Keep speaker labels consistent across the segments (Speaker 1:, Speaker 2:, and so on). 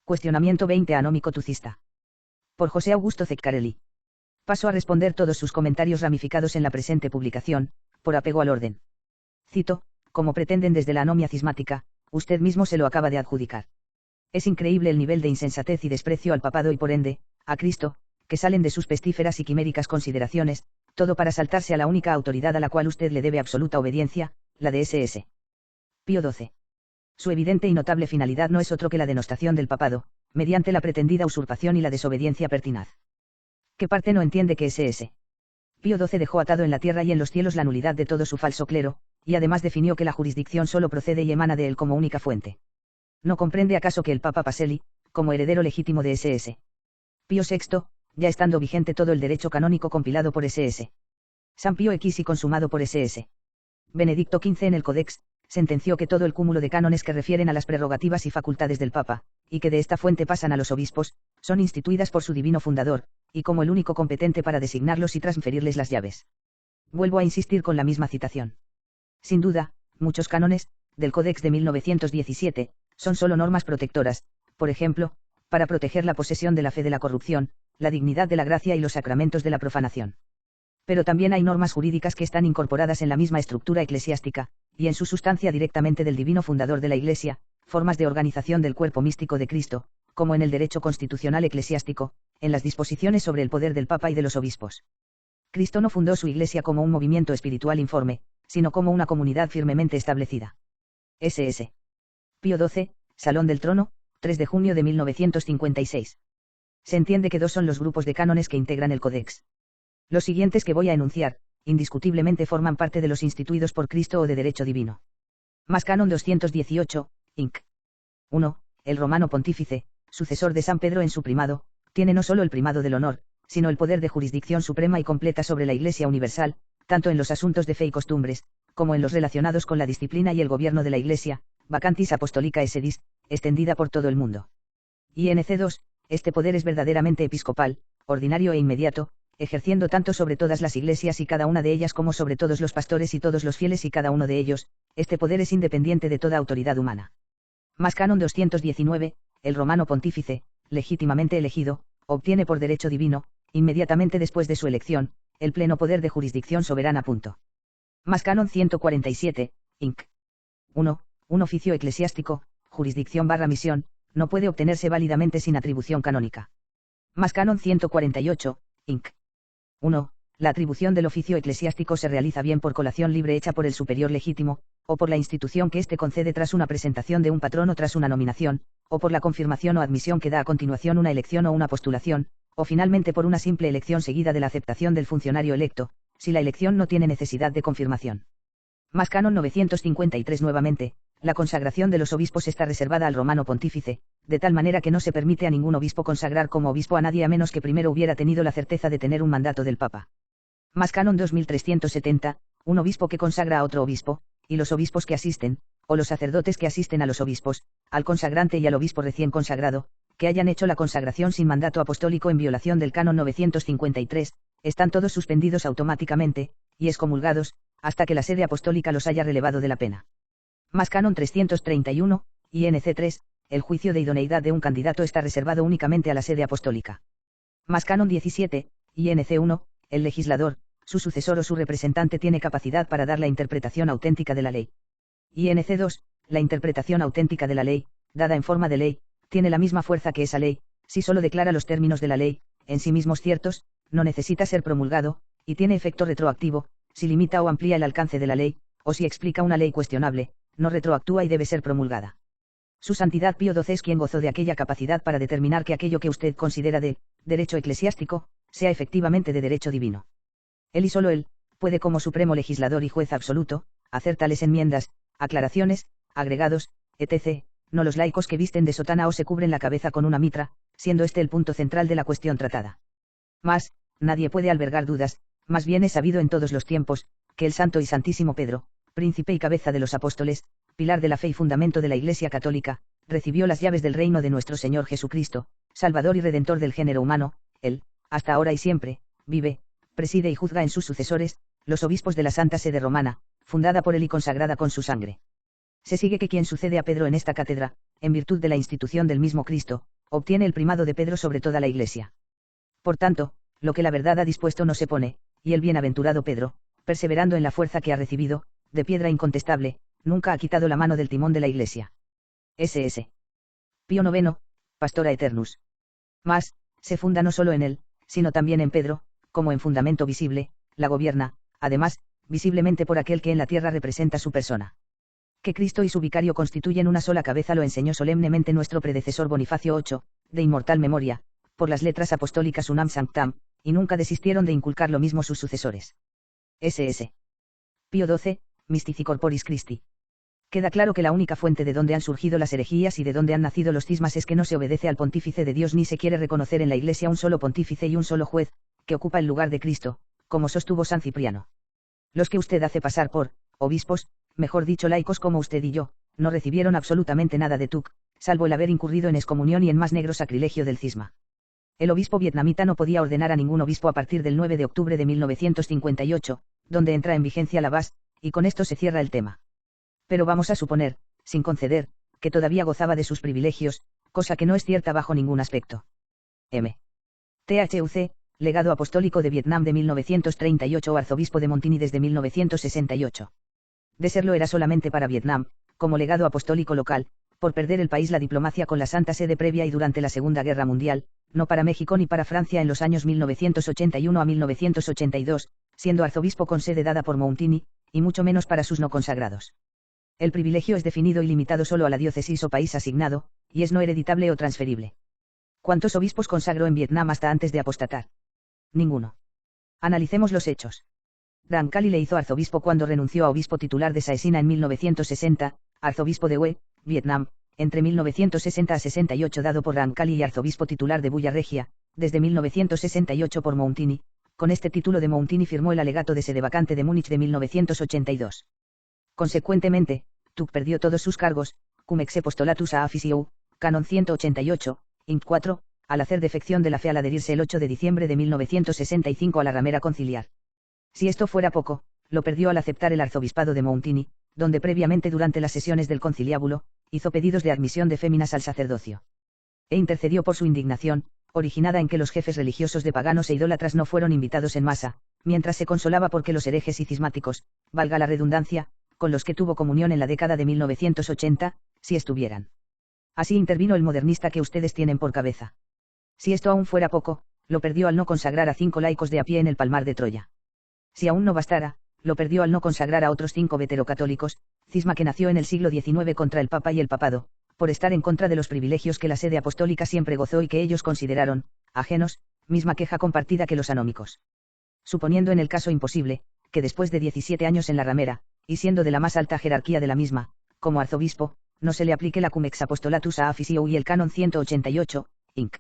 Speaker 1: Cuestionamiento 20 Anómico tucista. Por José Augusto Ceccarelli. Paso a responder todos sus comentarios ramificados en la presente publicación, por apego al orden. Cito, como pretenden desde la anomia cismática, usted mismo se lo acaba de adjudicar. Es increíble el nivel de insensatez y desprecio al papado y por ende, a Cristo, que salen de sus pestíferas y quiméricas consideraciones, todo para saltarse a la única autoridad a la cual usted le debe absoluta obediencia, la de SS. Pío XII. Su evidente y notable finalidad no es otro que la denostación del papado, mediante la pretendida usurpación y la desobediencia pertinaz. ¿Qué parte no entiende que SS? Pío XII dejó atado en la tierra y en los cielos la nulidad de todo su falso clero, y además definió que la jurisdicción solo procede y emana de él como única fuente. ¿No comprende acaso que el Papa Pacelli, como heredero legítimo de SS? Pío VI, ya estando vigente todo el derecho canónico compilado por SS. San Pío X y consumado por SS. Benedicto XV en el Codex, sentenció que todo el cúmulo de cánones que refieren a las prerrogativas y facultades del Papa, y que de esta fuente pasan a los obispos, son instituidas por su divino fundador, y como el único competente para designarlos y transferirles las llaves. Vuelvo a insistir con la misma citación. Sin duda, muchos cánones, del Codex de 1917, son solo normas protectoras, por ejemplo, para proteger la posesión de la fe de la corrupción, la dignidad de la gracia y los sacramentos de la profanación. Pero también hay normas jurídicas que están incorporadas en la misma estructura eclesiástica, y en su sustancia directamente del divino fundador de la Iglesia, formas de organización del cuerpo místico de Cristo, como en el derecho constitucional eclesiástico, en las disposiciones sobre el poder del Papa y de los obispos. Cristo no fundó su Iglesia como un movimiento espiritual informe, sino como una comunidad firmemente establecida. SS. Pío XII, Salón del Trono, 3 de junio de 1956. Se entiende que dos son los grupos de cánones que integran el Codex. Los siguientes que voy a enunciar, indiscutiblemente forman parte de los instituidos por Cristo o de derecho divino. Más Canon 218, Inc. 1. El romano pontífice, sucesor de San Pedro en su primado, tiene no solo el primado del honor, sino el poder de jurisdicción suprema y completa sobre la Iglesia universal, tanto en los asuntos de fe y costumbres, como en los relacionados con la disciplina y el gobierno de la Iglesia, vacantis apostolicae sedis, extendida por todo el mundo. INC 2, este poder es verdaderamente episcopal, ordinario e inmediato, ejerciendo tanto sobre todas las iglesias y cada una de ellas como sobre todos los pastores y todos los fieles y cada uno de ellos, este poder es independiente de toda autoridad humana. Más Canon 219, el romano pontífice, legítimamente elegido, obtiene por derecho divino, inmediatamente después de su elección, el pleno poder de jurisdicción soberana. Más Canon 147, Inc. 1. Un oficio eclesiástico, jurisdicción / misión, no puede obtenerse válidamente sin atribución canónica. Más Canon 148, Inc. 1. La atribución del oficio eclesiástico se realiza bien por colación libre hecha por el superior legítimo, o por la institución que éste concede tras una presentación de un patrón o tras una nominación, o por la confirmación o admisión que da a continuación una elección o una postulación, o finalmente por una simple elección seguida de la aceptación del funcionario electo, si la elección no tiene necesidad de confirmación. Más Canon 953 nuevamente, la consagración de los obispos está reservada al romano pontífice, de tal manera que no se permite a ningún obispo consagrar como obispo a nadie a menos que primero hubiera tenido la certeza de tener un mandato del Papa. Más Canon 2370, un obispo que consagra a otro obispo, y los obispos que asisten, o los sacerdotes que asisten a los obispos, al consagrante y al obispo recién consagrado, que hayan hecho la consagración sin mandato apostólico en violación del Canon 953, están todos suspendidos automáticamente, y excomulgados, hasta que la sede apostólica los haya relevado de la pena. Más Canon 331, INC 3, el juicio de idoneidad de un candidato está reservado únicamente a la sede apostólica. Más Canon 17, INC 1, el legislador, su sucesor o su representante tiene capacidad para dar la interpretación auténtica de la ley. INC 2, la interpretación auténtica de la ley, dada en forma de ley, tiene la misma fuerza que esa ley, si solo declara los términos de la ley, en sí mismos ciertos, no necesita ser promulgado, y tiene efecto retroactivo, si limita o amplía el alcance de la ley, o si explica una ley cuestionable, no retroactúa y debe ser promulgada. Su Santidad Pío XII es quien gozó de aquella capacidad para determinar que aquello que usted considera de derecho eclesiástico, sea efectivamente de derecho divino. Él y solo él, puede como supremo legislador y juez absoluto, hacer tales enmiendas, aclaraciones, agregados, etc., no los laicos que visten de sotana o se cubren la cabeza con una mitra, siendo este el punto central de la cuestión tratada. Mas, nadie puede albergar dudas, más bien es sabido en todos los tiempos, que el santo y santísimo Pedro, príncipe y cabeza de los apóstoles, pilar de la fe y fundamento de la Iglesia católica, recibió las llaves del reino de nuestro Señor Jesucristo, Salvador y Redentor del género humano. Él, hasta ahora y siempre, vive, preside y juzga en sus sucesores, los obispos de la Santa Sede Romana, fundada por él y consagrada con su sangre. Se sigue que quien sucede a Pedro en esta cátedra, en virtud de la institución del mismo Cristo, obtiene el primado de Pedro sobre toda la Iglesia. Por tanto, lo que la verdad ha dispuesto no se pone, y el bienaventurado Pedro, perseverando en la fuerza que ha recibido, de piedra incontestable, nunca ha quitado la mano del timón de la Iglesia. S.S. Pío IX, Pastora Eternus. Mas, se funda no solo en él, sino también en Pedro, como en fundamento visible, la gobierna, además, visiblemente por aquel que en la tierra representa su persona. Que Cristo y su vicario constituyen una sola cabeza lo enseñó solemnemente nuestro predecesor Bonifacio VIII, de inmortal memoria, por las letras apostólicas Unam Sanctam, y nunca desistieron de inculcar lo mismo sus sucesores. S.S. Pío XII, Mystici Corporis Christi. Queda claro que la única fuente de donde han surgido las herejías y de donde han nacido los cismas es que no se obedece al pontífice de Dios ni se quiere reconocer en la Iglesia un solo pontífice y un solo juez, que ocupa el lugar de Cristo, como sostuvo San Cipriano. Los que usted hace pasar por obispos, mejor dicho laicos como usted y yo, no recibieron absolutamente nada de Tuc, salvo el haber incurrido en excomunión y en más negro sacrilegio del cisma. El obispo vietnamita no podía ordenar a ningún obispo a partir del 9 de octubre de 1958, donde entra en vigencia la VAS, y con esto se cierra el tema. Pero vamos a suponer, sin conceder, que todavía gozaba de sus privilegios, cosa que no es cierta bajo ningún aspecto. M. THUC, legado apostólico de Vietnam de 1938 o arzobispo de Montini desde 1968. De serlo era solamente para Vietnam, como legado apostólico local, por perder el país la diplomacia con la Santa Sede previa y durante la Segunda Guerra Mundial, no para México ni para Francia en los años 1981 a 1982, siendo arzobispo con sede dada por Montini, y mucho menos para sus no consagrados. El privilegio es definido y limitado solo a la diócesis o país asignado, y es no hereditable o transferible. ¿Cuántos obispos consagró en Vietnam hasta antes de apostatar? Ninguno. Analicemos los hechos. Rancali le hizo arzobispo cuando renunció a obispo titular de Saesina en 1960, arzobispo de Hue, Vietnam, entre 1960 a 68 dado por Rancali y arzobispo titular de Bulla Regia, desde 1968 por Montini. Con este título de Montini firmó el alegato de sede vacante de Múnich de 1982. Consecuentemente, Tuc perdió todos sus cargos, cum ex apostolatus a officio, canon 188, int 4, al hacer defección de la fe al adherirse el 8 de diciembre de 1965 a la ramera conciliar. Si esto fuera poco, lo perdió al aceptar el arzobispado de Montini, donde previamente durante las sesiones del conciliábulo, hizo pedidos de admisión de féminas al sacerdocio. E intercedió por su indignación, originada en que los jefes religiosos de paganos e idólatras no fueron invitados en masa, mientras se consolaba porque los herejes y cismáticos, valga la redundancia, con los que tuvo comunión en la década de 1980, si estuvieran. Así intervino el modernista que ustedes tienen por cabeza. Si esto aún fuera poco, lo perdió al no consagrar a 5 laicos de a pie en el Palmar de Troya. Si aún no bastara, lo perdió al no consagrar a otros 5 veterocatólicos, cisma que nació en el siglo XIX contra el Papa y el Papado, por estar en contra de los privilegios que la sede apostólica siempre gozó y que ellos consideraron ajenos, misma queja compartida que los anómicos. Suponiendo en el caso imposible, que después de 17 años en la ramera, y siendo de la más alta jerarquía de la misma, como arzobispo, no se le aplique la cum ex apostolatus a officio y el canon 188, inc.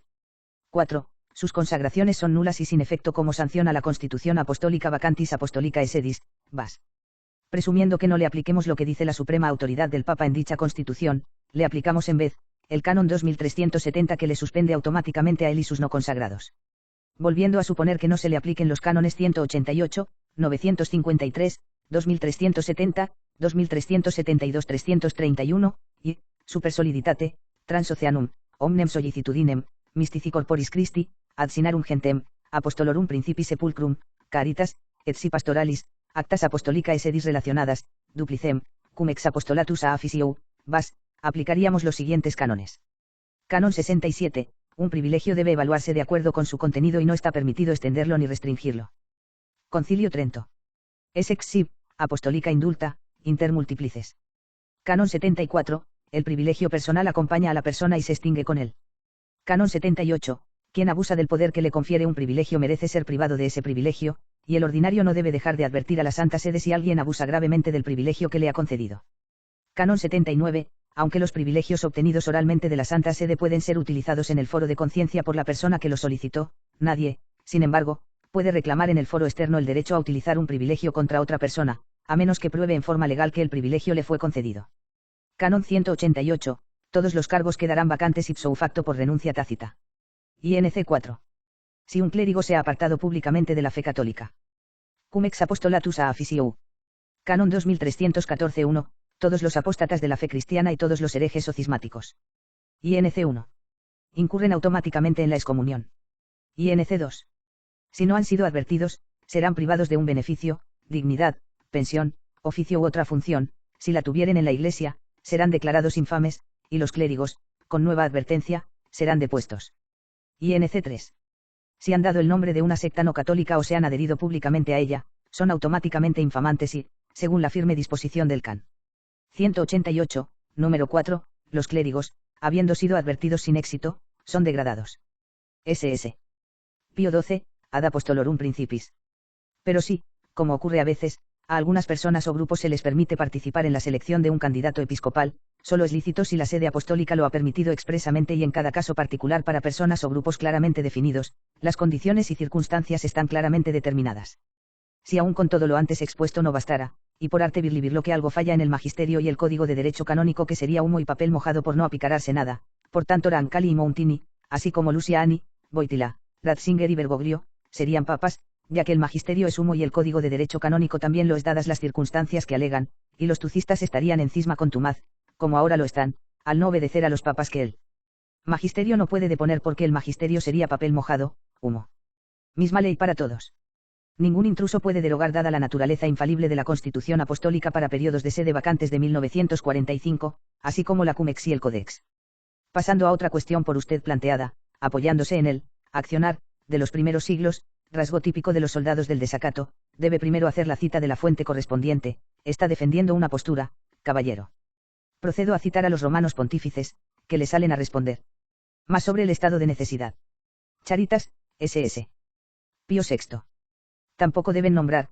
Speaker 1: 4. Sus consagraciones son nulas y sin efecto como sanción a la Constitución Apostólica Vacantis Apostolicae Sedis, VAS. Presumiendo que no le apliquemos lo que dice la suprema autoridad del Papa en dicha Constitución, le aplicamos en vez, el canon 2370 que le suspende automáticamente a él y sus no consagrados. Volviendo a suponer que no se le apliquen los cánones 188, 953, 2370, 2372, 331, y, super soliditate, transoceanum, omnem sollicitudinem, mystici corporis Christi, ad sinarum gentem, apostolorum principi sepulcrum, caritas, et si pastoralis, actas apostolicae sedis relacionadas, duplicem, cum ex apostolatus a officio, vas, aplicaríamos los siguientes cánones. Canon 67, un privilegio debe evaluarse de acuerdo con su contenido y no está permitido extenderlo ni restringirlo. Concilio Trento. Es ex sib, apostolica indulta, inter multiplices. Canon 74, el privilegio personal acompaña a la persona y se extingue con él. Canon 78, quien abusa del poder que le confiere un privilegio merece ser privado de ese privilegio, y el ordinario no debe dejar de advertir a la Santa Sede si alguien abusa gravemente del privilegio que le ha concedido. Canon 79, aunque los privilegios obtenidos oralmente de la Santa Sede pueden ser utilizados en el foro de conciencia por la persona que los solicitó, nadie, sin embargo, puede reclamar en el foro externo el derecho a utilizar un privilegio contra otra persona, a menos que pruebe en forma legal que el privilegio le fue concedido. Canon 188, todos los cargos quedarán vacantes ipso facto por renuncia tácita. INC 4. Si un clérigo se ha apartado públicamente de la fe católica. Cum ex apostolatus a officio. Canon 2314-1, todos los apóstatas de la fe cristiana y todos los herejes o cismáticos. INC 1. incurren automáticamente en la excomunión. INC 2. Si no han sido advertidos, serán privados de un beneficio, dignidad, pensión, oficio u otra función, si la tuvieren en la Iglesia, serán declarados infames, y los clérigos, con nueva advertencia, serán depuestos. INC 3. Si han dado el nombre de una secta no católica o se han adherido públicamente a ella, son automáticamente infamantes y, según la firme disposición del can. 188, número 4, los clérigos, habiendo sido advertidos sin éxito, son degradados. SS. Pío XII, ad apostolorum principis. Pero sí, como ocurre a veces, a algunas personas o grupos se les permite participar en la selección de un candidato episcopal, solo es lícito si la sede apostólica lo ha permitido expresamente y en cada caso particular para personas o grupos claramente definidos, las condiciones y circunstancias están claramente determinadas. Si aún con todo lo antes expuesto no bastara, y por arte virlibir lo que algo falla en el magisterio y el código de derecho canónico que sería humo y papel mojado por no apicararse nada, por tanto Roncalli y Mountini, así como Luciani, Wojtyla, Ratzinger y Bergoglio, serían papas, ya que el magisterio es humo y el código de derecho canónico también lo es dadas las circunstancias que alegan, y los tucistas estarían en cisma contumaz, como ahora lo están, al no obedecer a los papas que el magisterio no puede deponer porque el magisterio sería papel mojado, humo. Misma ley para todos. Ningún intruso puede derogar dada la naturaleza infalible de la Constitución Apostólica para periodos de sede vacantes de 1945, así como la Cumex y el Codex. Pasando a otra cuestión por usted planteada, apoyándose en el accionar de los primeros siglos, rasgo típico de los soldados del desacato, debe primero hacer la cita de la fuente correspondiente, está defendiendo una postura, caballero. Procedo a citar a los romanos pontífices, que le salen a responder. Más sobre el estado de necesidad. Charitas, SS. Pío VI. Tampoco deben nombrar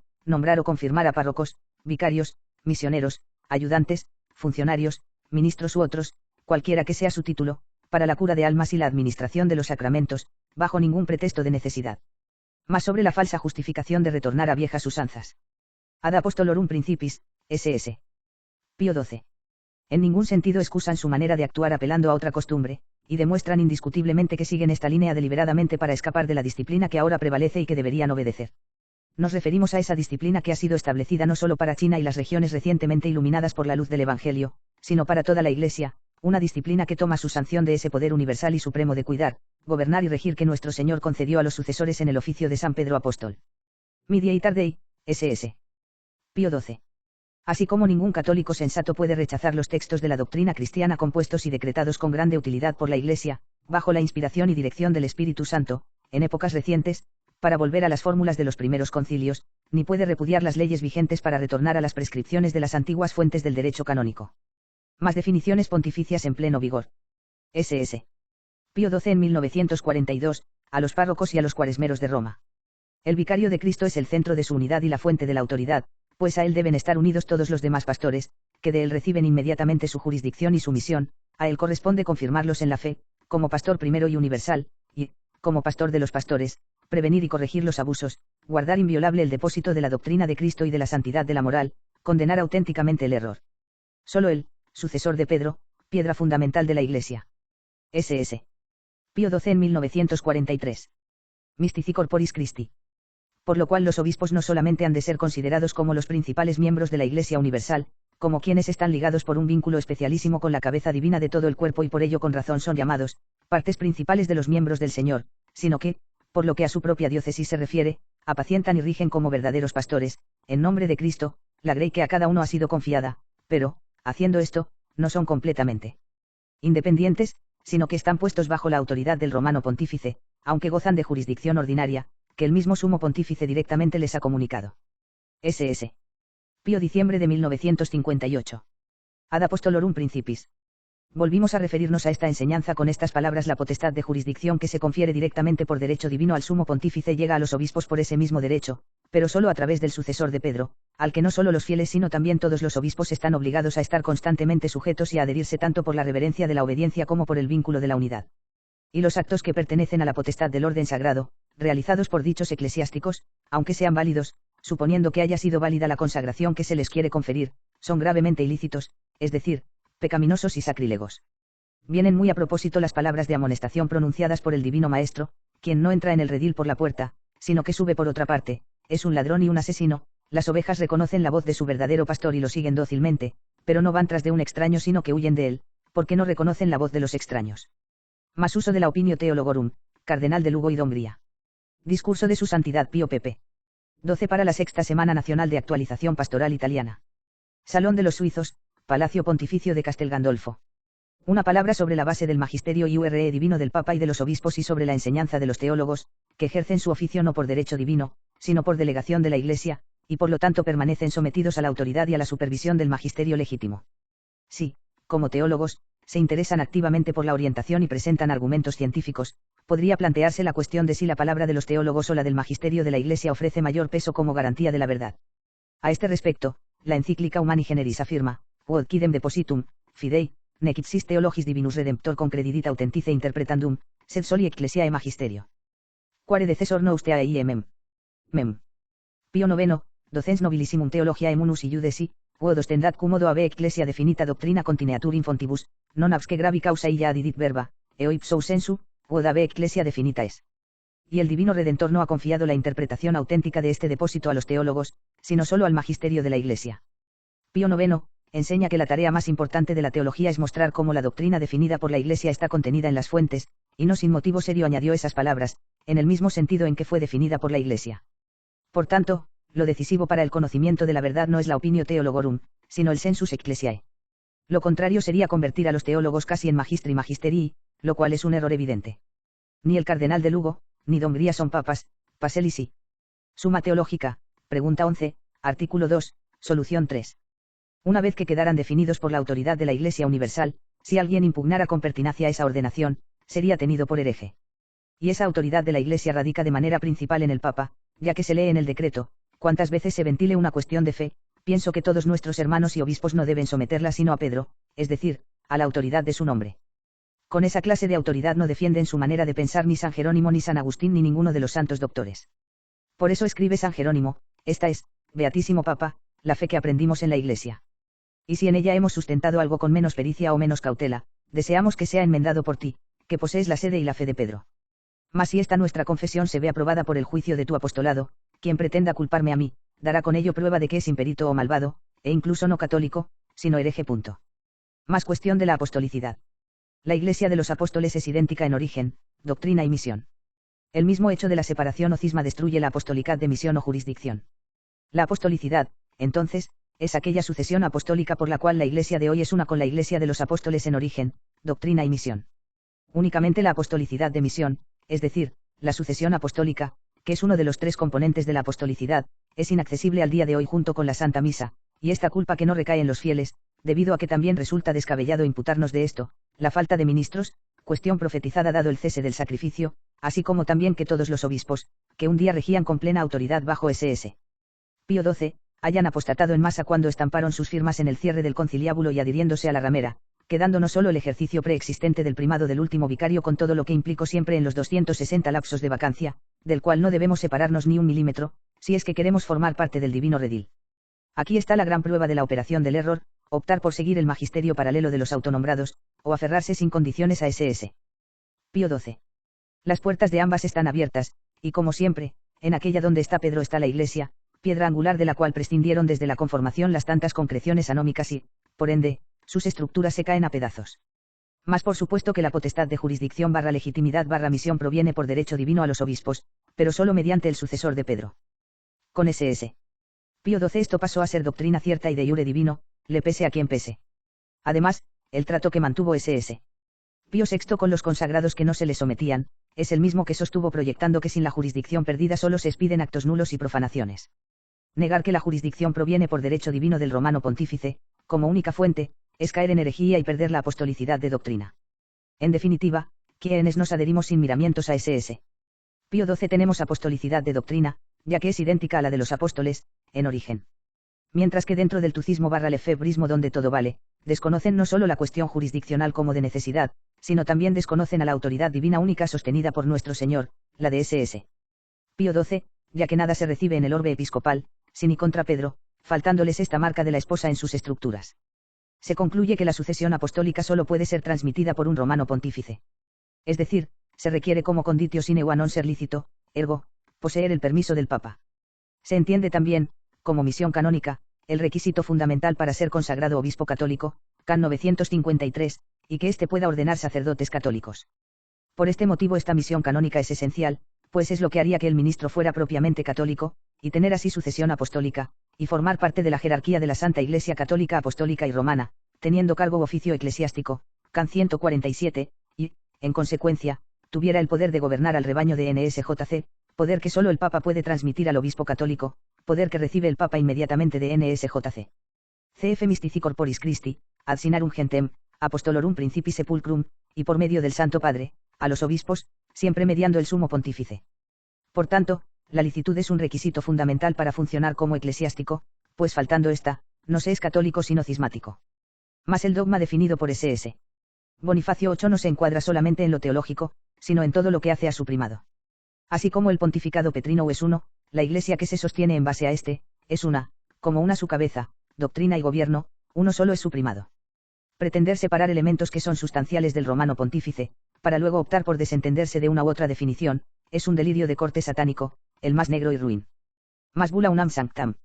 Speaker 1: o confirmar a párrocos, vicarios, misioneros, ayudantes, funcionarios, ministros u otros, cualquiera que sea su título, para la cura de almas y la administración de los sacramentos, bajo ningún pretexto de necesidad. Más sobre la falsa justificación de retornar a viejas usanzas. Ad apostolorum principis, SS. Pío XII. En ningún sentido excusan su manera de actuar apelando a otra costumbre, y demuestran indiscutiblemente que siguen esta línea deliberadamente para escapar de la disciplina que ahora prevalece y que deberían obedecer. Nos referimos a esa disciplina que ha sido establecida no solo para China y las regiones recientemente iluminadas por la luz del Evangelio, sino para toda la Iglesia, una disciplina que toma su sanción de ese poder universal y supremo de cuidar, gobernar y regir que nuestro Señor concedió a los sucesores en el oficio de San Pedro Apóstol. Mediator Dei, SS. Pío XII. Así como ningún católico sensato puede rechazar los textos de la doctrina cristiana compuestos y decretados con grande utilidad por la Iglesia, bajo la inspiración y dirección del Espíritu Santo, en épocas recientes, para volver a las fórmulas de los primeros concilios, ni puede repudiar las leyes vigentes para retornar a las prescripciones de las antiguas fuentes del derecho canónico. Más definiciones pontificias en pleno vigor. SS. Pío XII en 1942, a los párrocos y a los cuaresmeros de Roma. El vicario de Cristo es el centro de su unidad y la fuente de la autoridad, pues a él deben estar unidos todos los demás pastores, que de él reciben inmediatamente su jurisdicción y su misión, a él corresponde confirmarlos en la fe, como pastor primero y universal, y, como pastor de los pastores, prevenir y corregir los abusos, guardar inviolable el depósito de la doctrina de Cristo y de la santidad de la moral, condenar auténticamente el error. Solo él, sucesor de Pedro, piedra fundamental de la Iglesia. SS. Pío XII en 1943. Mystici Corporis Christi. Por lo cual los obispos no solamente han de ser considerados como los principales miembros de la Iglesia universal, como quienes están ligados por un vínculo especialísimo con la cabeza divina de todo el cuerpo y por ello con razón son llamados, partes principales de los miembros del Señor, sino que, por lo que a su propia diócesis se refiere, apacientan y rigen como verdaderos pastores, en nombre de Cristo, la grey que a cada uno ha sido confiada, pero, haciendo esto, no son completamente independientes, sino que están puestos bajo la autoridad del romano pontífice, aunque gozan de jurisdicción ordinaria, que el mismo sumo pontífice directamente les ha comunicado. SS. Pío diciembre de 1958. Ad apostolorum principis. Volvimos a referirnos a esta enseñanza con estas palabras: la potestad de jurisdicción que se confiere directamente por derecho divino al sumo pontífice llega a los obispos por ese mismo derecho, pero solo a través del sucesor de Pedro, al que no solo los fieles sino también todos los obispos están obligados a estar constantemente sujetos y a adherirse tanto por la reverencia de la obediencia como por el vínculo de la unidad. Y los actos que pertenecen a la potestad del orden sagrado, realizados por dichos eclesiásticos, aunque sean válidos, suponiendo que haya sido válida la consagración que se les quiere conferir, son gravemente ilícitos, es decir, pecaminosos y sacrílegos. Vienen muy a propósito las palabras de amonestación pronunciadas por el Divino Maestro: quien no entra en el redil por la puerta, sino que sube por otra parte, es un ladrón y un asesino. Las ovejas reconocen la voz de su verdadero pastor y lo siguen dócilmente, pero no van tras de un extraño sino que huyen de él, porque no reconocen la voz de los extraños. Más uso de la opinio Theologorum, cardenal de Lugo y Dumbría. Discurso de su Santidad Pío Pepe. 12 para la sexta Semana Nacional de Actualización Pastoral Italiana. Salón de los Suizos, Palacio Pontificio de Castel Gandolfo. Una palabra sobre la base del magisterio y URE divino del Papa y de los obispos y sobre la enseñanza de los teólogos, que ejercen su oficio no por derecho divino, sino por delegación de la Iglesia, y por lo tanto permanecen sometidos a la autoridad y a la supervisión del magisterio legítimo. Sí, como teólogos, se interesan activamente por la orientación y presentan argumentos científicos, podría plantearse la cuestión de si la palabra de los teólogos o la del magisterio de la Iglesia ofrece mayor peso como garantía de la verdad. A este respecto, la encíclica Humani Generis afirma, Quod quidem depositum, fidei, nec ipsis theologis divinus redemptor concredidit authentice interpretandum, sed soli ecclesiae magisterio. Quare decessor noustea mem. Mem. Pío IX, docens nobilissimum theologiae munus iudesi, quod ostendat cummodo ave ecclesia definita doctrina continuatur in fontibus, non absque gravi causa illa adidit verba, eo ipso sensu, quod ave ecclesia definita es. Y el Divino Redentor no ha confiado la interpretación auténtica de este depósito a los teólogos, sino solo al magisterio de la Iglesia. Pío IX, enseña que la tarea más importante de la teología es mostrar cómo la doctrina definida por la Iglesia está contenida en las fuentes, y no sin motivo serio añadió esas palabras, en el mismo sentido en que fue definida por la Iglesia. Por tanto, lo decisivo para el conocimiento de la verdad no es la opinio Theologorum, sino el sensus ecclesiae. Lo contrario sería convertir a los teólogos casi en magistri magisterii, lo cual es un error evidente. Ni el cardenal de Lugo, ni Dumbría son papas, Pacelli sí. Suma teológica, pregunta 11, artículo 2, solución 3. Una vez que quedaran definidos por la autoridad de la Iglesia Universal, si alguien impugnara con pertinacia esa ordenación, sería tenido por hereje. Y esa autoridad de la Iglesia radica de manera principal en el Papa, ya que se lee en el decreto, cuantas veces se ventile una cuestión de fe, pienso que todos nuestros hermanos y obispos no deben someterla sino a Pedro, es decir, a la autoridad de su nombre. Con esa clase de autoridad no defienden su manera de pensar ni San Jerónimo ni San Agustín ni ninguno de los santos doctores. Por eso escribe San Jerónimo, esta es, Beatísimo Papa, la fe que aprendimos en la Iglesia. Y si en ella hemos sustentado algo con menos pericia o menos cautela, deseamos que sea enmendado por ti, que posees la sede y la fe de Pedro. Mas si esta nuestra confesión se ve aprobada por el juicio de tu apostolado, quien pretenda culparme a mí, dará con ello prueba de que es imperito o malvado, e incluso no católico, sino hereje. Más cuestión de la apostolicidad. La Iglesia de los Apóstoles es idéntica en origen, doctrina y misión. El mismo hecho de la separación o cisma destruye la apostolicad de misión o jurisdicción. La apostolicidad, entonces, es aquella sucesión apostólica por la cual la Iglesia de hoy es una con la Iglesia de los Apóstoles en origen, doctrina y misión. Únicamente la apostolicidad de misión, es decir, la sucesión apostólica, que es uno de los tres componentes de la apostolicidad, es inaccesible al día de hoy junto con la Santa Misa, y esta culpa que no recae en los fieles, debido a que también resulta descabellado imputarnos de esto, la falta de ministros, cuestión profetizada dado el cese del sacrificio, así como también que todos los obispos, que un día regían con plena autoridad bajo SS. Pío XII, hayan apostatado en masa cuando estamparon sus firmas en el cierre del conciliábulo y adhiriéndose a la ramera, quedando no solo el ejercicio preexistente del primado del último vicario con todo lo que implicó siempre en los 260 lapsos de vacancia, del cual no debemos separarnos ni un milímetro, si es que queremos formar parte del divino redil. Aquí está la gran prueba de la operación del error, optar por seguir el magisterio paralelo de los autonombrados, o aferrarse sin condiciones a SS. Pío XII. Las puertas de ambas están abiertas, y como siempre, en aquella donde está Pedro está la Iglesia, piedra angular de la cual prescindieron desde la conformación las tantas concreciones anómicas y, por ende, sus estructuras se caen a pedazos. Más por supuesto que la potestad de jurisdicción / legitimidad / misión proviene por derecho divino a los obispos, pero solo mediante el sucesor de Pedro. Con SS. Pío XII esto pasó a ser doctrina cierta y de iure divino, le pese a quien pese. Además, el trato que mantuvo SS. Pío VI con los consagrados que no se le sometían, es el mismo que sostuvo proyectando que sin la jurisdicción perdida solo se expiden actos nulos y profanaciones. Negar que la jurisdicción proviene por derecho divino del romano pontífice, como única fuente, es caer en herejía y perder la apostolicidad de doctrina. En definitiva, quienes nos adherimos sin miramientos a SS. Pío XII tenemos apostolicidad de doctrina, ya que es idéntica a la de los apóstoles, en origen. Mientras que dentro del tucismo / lefebrismo donde todo vale, desconocen no solo la cuestión jurisdiccional como de necesidad, sino también desconocen a la autoridad divina única sostenida por nuestro Señor, la de SS. Pío XII, ya que nada se recibe en el orbe episcopal, sin y contra Pedro, faltándoles esta marca de la esposa en sus estructuras. Se concluye que la sucesión apostólica solo puede ser transmitida por un romano pontífice. Es decir, se requiere como conditio sine qua non ser lícito, ergo, poseer el permiso del Papa. Se entiende también, como misión canónica, el requisito fundamental para ser consagrado obispo católico, can 953, y que éste pueda ordenar sacerdotes católicos. Por este motivo esta misión canónica es esencial, pues es lo que haría que el ministro fuera propiamente católico, y tener así sucesión apostólica, y formar parte de la jerarquía de la Santa Iglesia Católica Apostólica y Romana, teniendo cargo o oficio eclesiástico, can 147, y, en consecuencia, tuviera el poder de gobernar al rebaño de NSJC, poder que solo el Papa puede transmitir al obispo católico, poder que recibe el Papa inmediatamente de NSJC. CF Mystici Corporis Christi, ad sinarum gentem, apostolorum principi sepulcrum, y por medio del Santo Padre, a los obispos, siempre mediando el sumo pontífice. Por tanto, la licitud es un requisito fundamental para funcionar como eclesiástico, pues faltando esta, no se es católico sino cismático. Mas el dogma definido por S.S. Bonifacio VIII no se encuadra solamente en lo teológico, sino en todo lo que hace a su primado. Así como el pontificado petrino es uno, la Iglesia que se sostiene en base a este, es una, como una su cabeza, doctrina y gobierno, uno solo es su primado. Pretender separar elementos que son sustanciales del romano pontífice, para luego optar por desentenderse de una u otra definición, es un delirio de corte satánico, el más negro y ruin. Mas bula unam sanctam.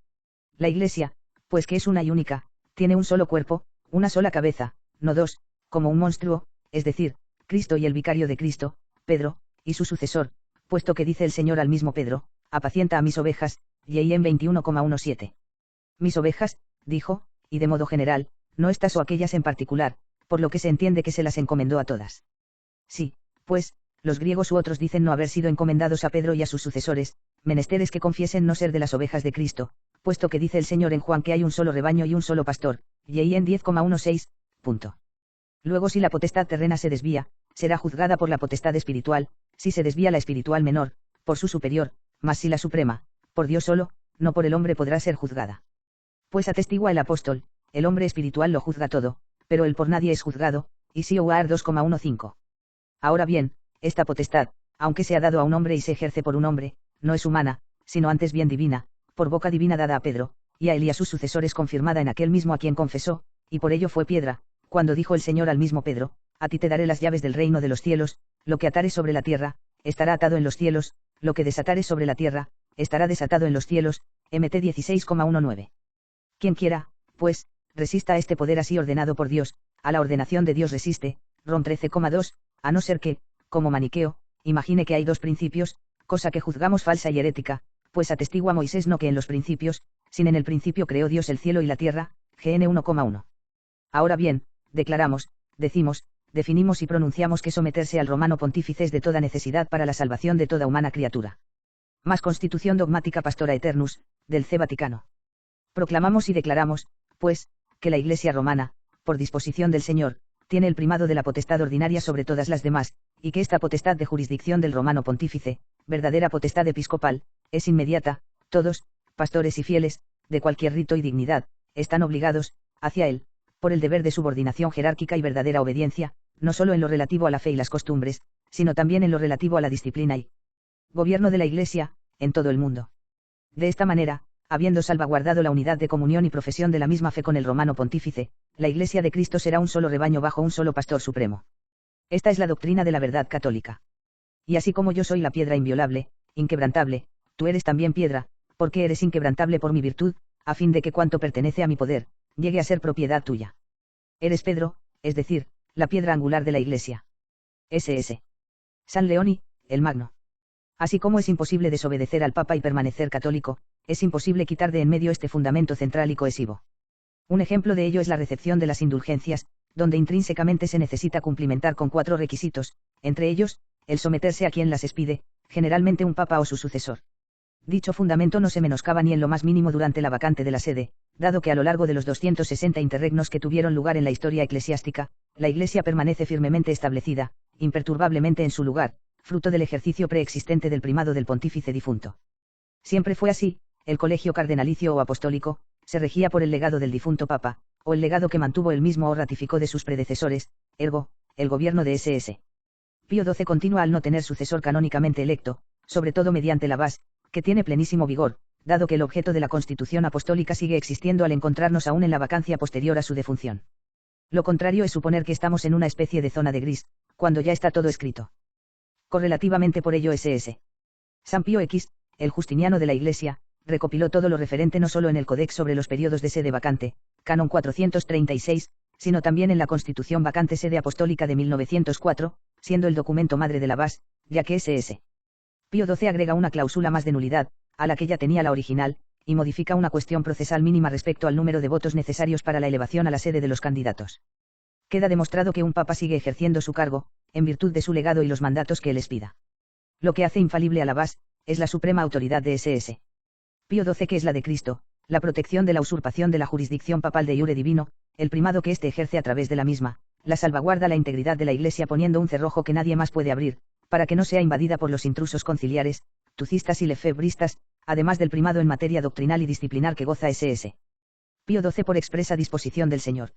Speaker 1: La Iglesia, pues que es una y única, tiene un solo cuerpo, una sola cabeza, no dos, como un monstruo, es decir, Cristo y el vicario de Cristo, Pedro, y su sucesor, puesto que dice el Señor al mismo Pedro, apacienta a mis ovejas, y en 21,17. Mis ovejas, dijo, y de modo general, no estas o aquellas en particular, por lo que se entiende que se las encomendó a todas. Sí, pues, los griegos u otros dicen no haber sido encomendados a Pedro y a sus sucesores, menester es que confiesen no ser de las ovejas de Cristo, puesto que dice el Señor en Juan que hay un solo rebaño y un solo pastor, y en 10,16. Luego si la potestad terrena se desvía, será juzgada por la potestad espiritual, si se desvía la espiritual menor, por su superior, mas si la suprema, por Dios solo, no por el hombre podrá ser juzgada. Pues atestigua el apóstol, el hombre espiritual lo juzga todo, pero él por nadie es juzgado, y si OAR 2,15. Ahora bien, esta potestad, aunque se ha dado a un hombre y se ejerce por un hombre, no es humana, sino antes bien divina, por boca divina dada a Pedro, y a él y a sus sucesores confirmada en aquel mismo a quien confesó, y por ello fue piedra, cuando dijo el Señor al mismo Pedro, a ti te daré las llaves del reino de los cielos, lo que atares sobre la tierra, estará atado en los cielos, lo que desatares sobre la tierra, estará desatado en los cielos, MT 16,19. Quien quiera, pues, resista a este poder así ordenado por Dios, a la ordenación de Dios resiste, Rom 13,2, a no ser que, como maniqueo, imagine que hay dos principios, cosa que juzgamos falsa y herética, pues atestigua Moisés no que en los principios, sin en el principio creó Dios el cielo y la tierra, GN 1,1. Ahora bien, declaramos, decimos, definimos y pronunciamos que someterse al romano pontífice es de toda necesidad para la salvación de toda humana criatura. Más Constitución Dogmática Pastora Eternus, del C. Vaticano. Proclamamos y declaramos, pues, que la Iglesia romana, por disposición del Señor, tiene el primado de la potestad ordinaria sobre todas las demás, y que esta potestad de jurisdicción del romano pontífice, verdadera potestad episcopal, es inmediata, todos, pastores y fieles, de cualquier rito y dignidad, están obligados, hacia él, por el deber de subordinación jerárquica y verdadera obediencia, no solo en lo relativo a la fe y las costumbres, sino también en lo relativo a la disciplina y gobierno de la Iglesia, en todo el mundo. De esta manera, habiendo salvaguardado la unidad de comunión y profesión de la misma fe con el romano pontífice, la Iglesia de Cristo será un solo rebaño bajo un solo pastor supremo. Esta es la doctrina de la verdad católica. Y así como yo soy la piedra inviolable, inquebrantable, tú eres también piedra, porque eres inquebrantable por mi virtud, a fin de que cuanto pertenece a mi poder, llegue a ser propiedad tuya. Eres Pedro, es decir, la piedra angular de la Iglesia. S.S. San Leoni, el Magno. Así como es imposible desobedecer al Papa y permanecer católico, es imposible quitar de en medio este fundamento central y cohesivo. Un ejemplo de ello es la recepción de las indulgencias, donde intrínsecamente se necesita cumplimentar con 4 requisitos, entre ellos, el someterse a quien las expide, generalmente un papa o su sucesor. Dicho fundamento no se menoscaba ni en lo más mínimo durante la vacante de la sede, dado que a lo largo de los 260 interregnos que tuvieron lugar en la historia eclesiástica, la Iglesia permanece firmemente establecida, imperturbablemente en su lugar, fruto del ejercicio preexistente del primado del pontífice difunto. Siempre fue así, el colegio cardenalicio o apostólico, se regía por el legado del difunto papa, o el legado que mantuvo él mismo o ratificó de sus predecesores, ergo, el gobierno de S.S. Pío XII continúa al no tener sucesor canónicamente electo, sobre todo mediante la VAS, que tiene plenísimo vigor, dado que el objeto de la Constitución apostólica sigue existiendo al encontrarnos aún en la vacancia posterior a su defunción. Lo contrario es suponer que estamos en una especie de zona de gris, cuando ya está todo escrito. Correlativamente por ello S.S. San Pío X, el Justiniano de la Iglesia, recopiló todo lo referente no solo en el Codex sobre los periodos de sede vacante, canon 436, sino también en la Constitución vacante sede apostólica de 1904, siendo el documento madre de la BAS, ya que SS. Pío XII agrega una cláusula más de nulidad, a la que ya tenía la original, y modifica una cuestión procesal mínima respecto al número de votos necesarios para la elevación a la sede de los candidatos. Queda demostrado que un papa sigue ejerciendo su cargo, en virtud de su legado y los mandatos que él expida. Lo que hace infalible a la BAS, es la suprema autoridad de SS. Pío XII, que es la de Cristo, la protección de la usurpación de la jurisdicción papal de iure divino, el primado que éste ejerce a través de la misma, la salvaguarda la integridad de la Iglesia poniendo un cerrojo que nadie más puede abrir, para que no sea invadida por los intrusos conciliares, tucistas y lefebristas, además del primado en materia doctrinal y disciplinar que goza SS. Pío XII, por expresa disposición del Señor.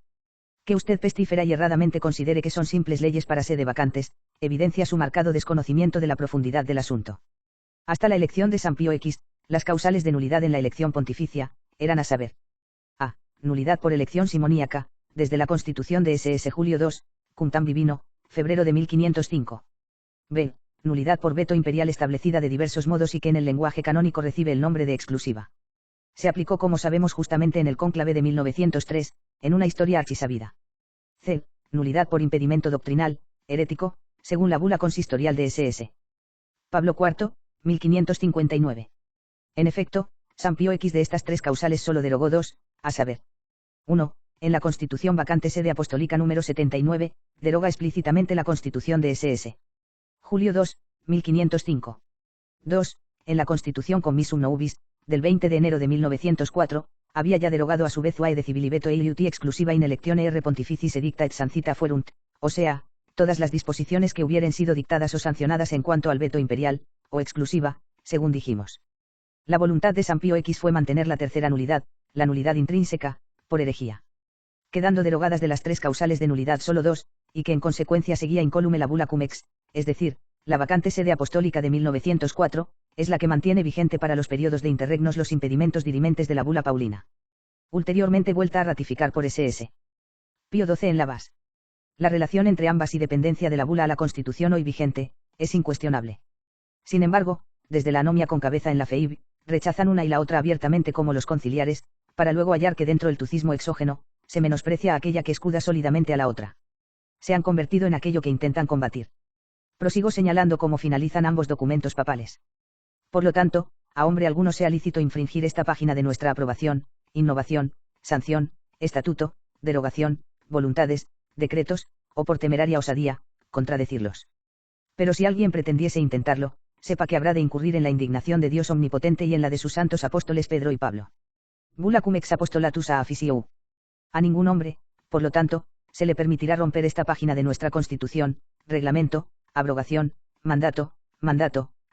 Speaker 1: Que usted pestífera y erradamente considere que son simples leyes para sede vacantes, evidencia su marcado desconocimiento de la profundidad del asunto. Hasta la elección de San Pío X, las causales de nulidad en la elección pontificia, eran a saber: a. Nulidad por elección simoníaca, desde la Constitución de SS Julio II, cum tam divino, febrero de 1505. b. Nulidad por veto imperial establecida de diversos modos y que en el lenguaje canónico recibe el nombre de exclusiva. Se aplicó, como sabemos, justamente en el cónclave de 1903, en una historia archisabida. c. Nulidad por impedimento doctrinal, herético, según la bula consistorial de SS. Pablo IV, 1559. En efecto, San Pío X de estas tres causales solo derogó dos, a saber: 1. En la Constitución vacante sede apostólica número 79, deroga explícitamente la Constitución de SS. Julio II, 1505. 2. En la Constitución Commissum Novus, del 20 de enero de 1904, había ya derogado a su vez Uae de Civilibeto eiuti exclusiva in electione R pontificis edicta et sancita fuerunt, o sea, todas las disposiciones que hubieren sido dictadas o sancionadas en cuanto al veto imperial, o exclusiva, según dijimos. La voluntad de San Pío X fue mantener la tercera nulidad, la nulidad intrínseca, por herejía. Quedando derogadas de las tres causales de nulidad solo dos, y que en consecuencia seguía incólume la bula cum ex, es decir, la vacante sede apostólica de 1904, es la que mantiene vigente para los periodos de interregnos los impedimentos dirimentes de la bula paulina. Ulteriormente vuelta a ratificar por SS. Pío XII en la BAS. La relación entre ambas y dependencia de la bula a la Constitución hoy vigente, es incuestionable. Sin embargo, desde la anomia con cabeza en la FEIB, rechazan una y la otra abiertamente como los conciliares, para luego hallar que dentro del tucismo exógeno, se menosprecia a aquella que escuda sólidamente a la otra. Se han convertido en aquello que intentan combatir. Prosigo señalando cómo finalizan ambos documentos papales. Por lo tanto, a hombre alguno sea lícito infringir esta página de nuestra aprobación, innovación, sanción, estatuto, derogación, voluntades, decretos, o por temeraria osadía, contradecirlos. Pero si alguien pretendiese intentarlo, sepa que habrá de incurrir en la indignación de Dios omnipotente y en la de sus santos apóstoles Pedro y Pablo. Bula cum ex apostolatus a officiou. A ningún hombre, por lo tanto, se le permitirá romper esta página de nuestra Constitución, reglamento, abrogación, mandato,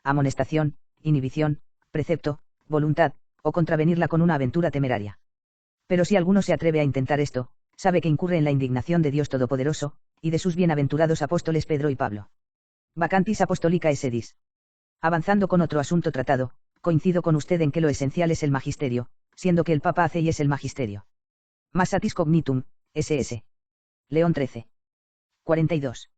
Speaker 1: amonestación, inhibición, precepto, voluntad, o contravenirla con una aventura temeraria. Pero si alguno se atreve a intentar esto, sabe que incurre en la indignación de Dios Todopoderoso, y de sus bienaventurados apóstoles Pedro y Pablo. Vacantis apostolica sedis. Avanzando con otro asunto tratado, coincido con usted en que lo esencial es el magisterio, siendo que el Papa hace y es el magisterio. Massatis cognitum, SS. León XIII. 42.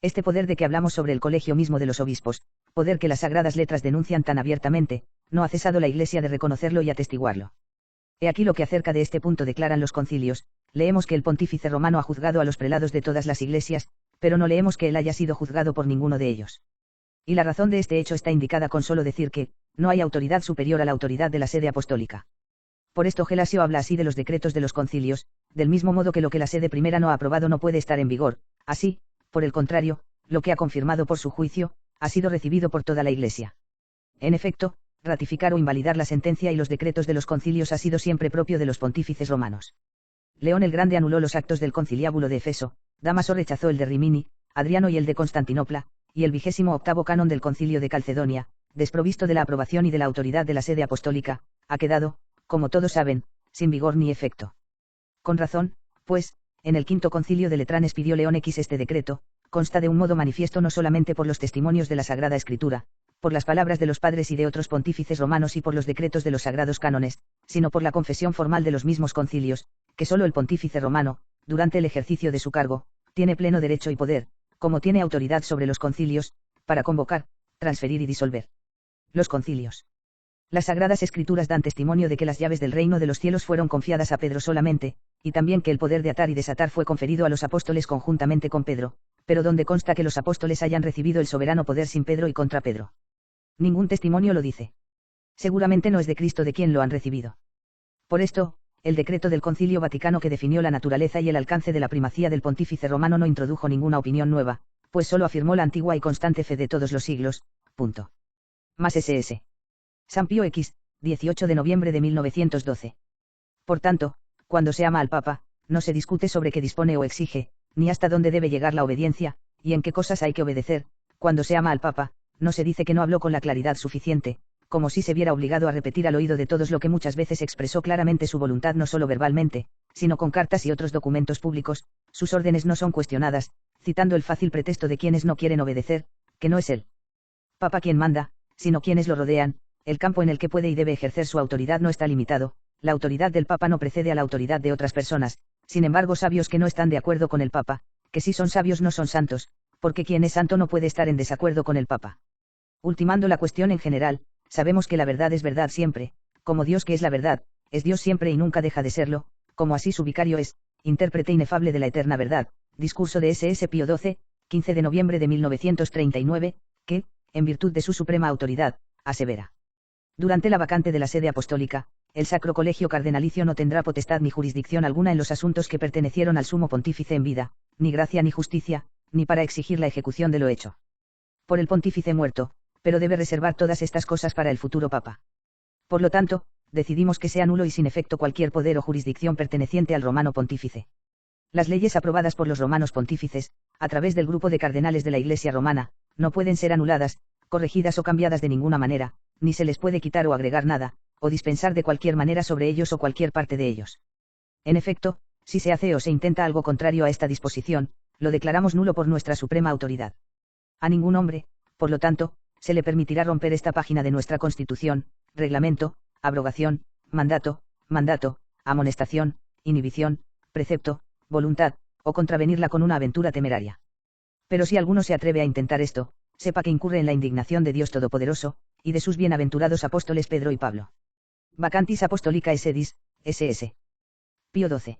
Speaker 1: Este poder de que hablamos sobre el colegio mismo de los obispos, poder que las sagradas letras denuncian tan abiertamente, no ha cesado la Iglesia de reconocerlo y atestiguarlo. He aquí lo que acerca de este punto declaran los concilios: leemos que el pontífice romano ha juzgado a los prelados de todas las iglesias, pero no leemos que él haya sido juzgado por ninguno de ellos. Y la razón de este hecho está indicada con solo decir que, no hay autoridad superior a la autoridad de la sede apostólica. Por esto Gelasio habla así de los decretos de los concilios, del mismo modo que lo que la sede primera no ha aprobado no puede estar en vigor, así, por el contrario, lo que ha confirmado por su juicio, ha sido recibido por toda la Iglesia. En efecto, ratificar o invalidar la sentencia y los decretos de los concilios ha sido siempre propio de los pontífices romanos. León el Grande anuló los actos del conciliábulo de Efeso, Dámaso rechazó el de Rimini, Adriano y el de Constantinopla, y el 28º canon del concilio de Calcedonia, desprovisto de la aprobación y de la autoridad de la sede apostólica, ha quedado, como todos saben, sin vigor ni efecto. Con razón, pues, en el quinto concilio de Letrán expidió León X este decreto, consta de un modo manifiesto no solamente por los testimonios de la Sagrada Escritura, por las palabras de los padres y de otros pontífices romanos y por los decretos de los sagrados cánones, sino por la confesión formal de los mismos concilios, que solo el pontífice romano, durante el ejercicio de su cargo, tiene pleno derecho y poder, como tiene autoridad sobre los concilios, para convocar, transferir y disolver. Los concilios. Las Sagradas Escrituras dan testimonio de que las llaves del reino de los cielos fueron confiadas a Pedro solamente, y también que el poder de atar y desatar fue conferido a los apóstoles conjuntamente con Pedro, pero donde consta que los apóstoles hayan recibido el soberano poder sin Pedro y contra Pedro. Ningún testimonio lo dice. Seguramente no es de Cristo de quien lo han recibido. Por esto, el decreto del Concilio Vaticano que definió la naturaleza y el alcance de la primacía del pontífice romano no introdujo ninguna opinión nueva, pues solo afirmó la antigua y constante fe de todos los siglos. Punto. Más SS. San Pío X, 18 de noviembre de 1912. Por tanto, cuando se ama al Papa, no se discute sobre qué dispone o exige, ni hasta dónde debe llegar la obediencia, y en qué cosas hay que obedecer. Cuando se ama al Papa, no se dice que no habló con la claridad suficiente, como si se viera obligado a repetir al oído de todos lo que muchas veces expresó claramente su voluntad no solo verbalmente, sino con cartas y otros documentos públicos. Sus órdenes no son cuestionadas, citando el fácil pretexto de quienes no quieren obedecer, que no es el Papa quien manda, sino quienes lo rodean. El campo en el que puede y debe ejercer su autoridad no está limitado, la autoridad del Papa no precede a la autoridad de otras personas. Sin embargo, sabios que no están de acuerdo con el Papa, que sí son sabios no son santos, porque quien es santo no puede estar en desacuerdo con el Papa. Ultimando la cuestión en general, sabemos que la verdad es verdad siempre, como Dios que es la verdad, es Dios siempre y nunca deja de serlo, como así su vicario es, intérprete inefable de la eterna verdad. Discurso de S.S. Pío XII, 15 de noviembre de 1939, que, en virtud de su suprema autoridad, asevera. Durante la vacante de la sede apostólica, el Sacro Colegio Cardenalicio no tendrá potestad ni jurisdicción alguna en los asuntos que pertenecieron al Sumo Pontífice en vida, ni gracia ni justicia, ni para exigir la ejecución de lo hecho por el Pontífice muerto, pero debe reservar todas estas cosas para el futuro Papa. Por lo tanto, decidimos que sea nulo y sin efecto cualquier poder o jurisdicción perteneciente al Romano Pontífice. Las leyes aprobadas por los romanos pontífices, a través del grupo de cardenales de la Iglesia romana, no pueden ser anuladas, corregidas o cambiadas de ninguna manera, ni se les puede quitar o agregar nada, o dispensar de cualquier manera sobre ellos o cualquier parte de ellos. En efecto, si se hace o se intenta algo contrario a esta disposición, lo declaramos nulo por nuestra suprema autoridad. A ningún hombre, por lo tanto, se le permitirá romper esta página de nuestra Constitución, reglamento, abrogación, mandato, amonestación, inhibición, precepto, voluntad, o contravenirla con una aventura temeraria. Pero si alguno se atreve a intentar esto, sepa que incurre en la indignación de Dios Todopoderoso, y de sus bienaventurados apóstoles Pedro y Pablo. Vacantis Apostolica Sedis, SS. Pío XII.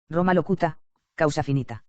Speaker 1: Roma locuta, causa finita.